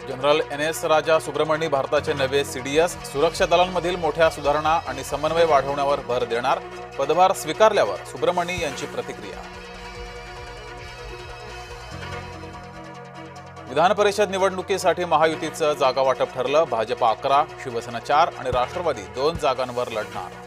General NS राजा सुब्रमणी भारताचे नवे CDS, सुरक्षा दलांमधील मोठ्या सुधारणा आणि समन्वय वाढवण्यावर भर देणार. पदभार स्वीकारल्यावर सुब्रमणी यांची प्रतिक्रिया. विधान परिषद निवडणुकीसाठी महायुतीचं जागा वाटप ठरलं. भाजपा 11, शिवसेना 4 आणि राष्ट्रवादी 2 जागांवर लढणार.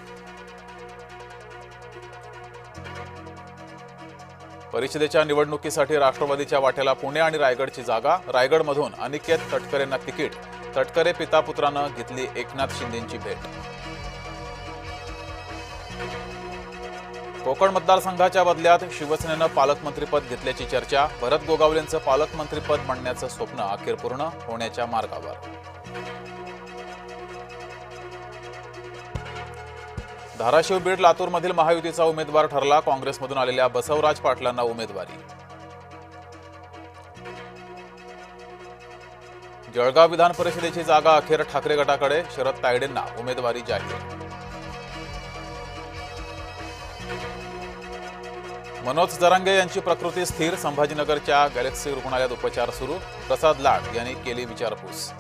परिषदेच्या निवडणुकीसाठी राष्ट्रवादीच्या वाट्याला पुणे आणि रायगडची जागा. रायगडमधून अनिकेत तटकरेंना तिकीट. तटकरे पिता पुत्रानं घेतली एकनाथ शिंदेंची भेट. कोकण मतदारसंघाच्या बदल्यात शिवसेनेनं पालकमंत्रीपद घेतल्याची चर्चा. भरत गोगावलेंचं पालकमंत्रीपद बनण्याचं स्वप्न अखेर पूर्ण होण्याच्या मार्गावर. धाराशिव, बीड, लातूरमधील महायुतीचा उमेदवार ठरला. काँग्रेसमधून आलेल्या बसवराज पाटलांना उमेदवारी. जळगाव विधान परिषदेची जागा अखेर ठाकरे गटाकडे. शरद तायडेंना उमेदवारी जाहीर. मनोज जरांगे यांची प्रकृती स्थिर. संभाजीनगरच्या गॅलेक्सी रुग्णालयात उपचार सुरू. प्रसाद लाड यांनी केली विचारपूस.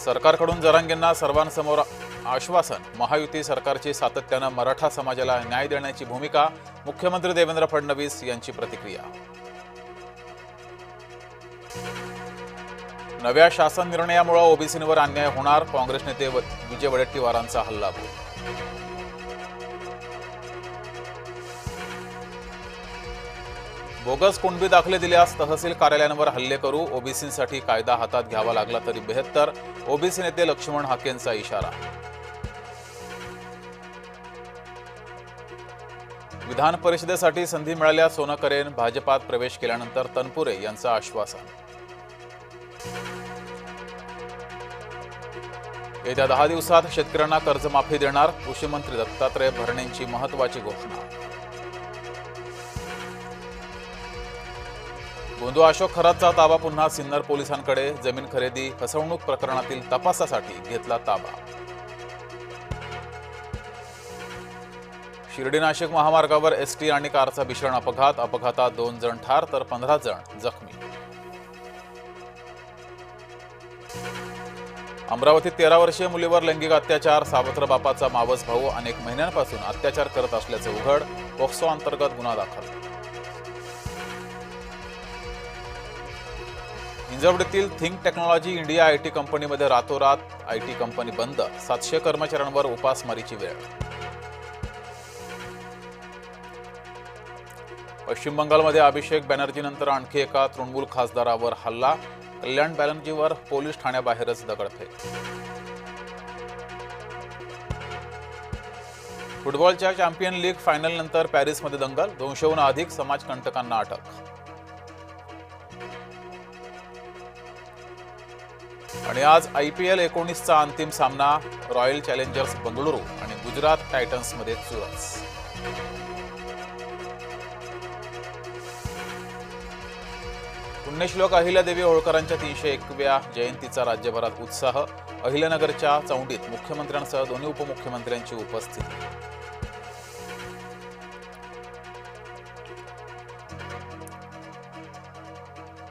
सरकारकडून जरांगेंना सर्वांसमोर आश्वासन. महायुती सरकारची सातत्यानं मराठा समाजाला न्याय देण्याची भूमिका. मुख्यमंत्री देवेंद्र फडणवीस यांची प्रतिक्रिया. नव्या शासन निर्णयामुळे ओबीसींवर अन्याय होणार. काँग्रेस नेते विजय वडेट्टीवारांचा हल्लाबोल. बोगस कुणबी दाखले दिल्यास तहसील कार्यालयांवर हल्ले करू. ओबीसींसाठी कायदा हातात घ्यावा लागला तरी बेहत्तर. ओबीसी नेते लक्ष्मण हाकेंचा इशारा. विधान परिषदेसाठी संधी मिळाल्यास सोनं करेन. भाजपात प्रवेश केल्यानंतर तनपुरे यांचं आश्वासन. येत्या 10 दिवसात शेतकऱ्यांना कर्जमाफी देणार. कृषी मंत्री दत्तात्रय भरणेंची महत्त्वाची घोषणा. गोंदू अशोक खरातचा ताबा पुन्हा सिन्नर पोलिसांकडे. जमीन खरेदी फसवणूक प्रकरणातील तपासासाठी घेतला ताबा. शिर्डी नाशिक महामार्गावर एसटी आणि कारचा भीषण अपघात. अपघातात 2 जण ठार तर 15 जण जखमी. अमरावतीत 13 वर्षीय मुलीवर लैंगिक अत्याचार. सावत्र बापाचा मावस भाऊ अनेक महिन्यांपासून अत्याचार करत असल्याचे उघड. पोक्सो अंतर्गत गुन्हा दाखल. हिंजवडीतील थिंक टेक्नॉलॉजी इंडिया आयटी कंपनीमध्ये रातोरात आयटी कंपनी बंद. 700 कर्मचाऱ्यांवर उपासमारीची वेळ. पश्चिम बंगालमध्ये अभिषेक बॅनर्जीनंतर आणखी एका तृणमूल खासदारावर हल्ला. कल्याण बॅनर्जीवर पोलीस ठाण्याबाहेरच दगडफेक. फुटबॉलच्या चॅम्पियन लीग फायनलनंतर पॅरिसमध्ये दंगल. 200हून अधिक समाजकंटकांना अटक. आणि आज IPL 19चा अंतिम सामना. रॉयल चॅलेंजर्स बंगळुरू आणि गुजरात टायटन्समध्ये चुरस. पुण्यश्लोक अहिल्यादेवी होळकरांच्या 301व्या जयंतीचा राज्यभरात उत्साह. अहिल्यानगरच्या चौंडीत मुख्यमंत्र्यांसह दोन्ही उपमुख्यमंत्र्यांची उपस्थिती.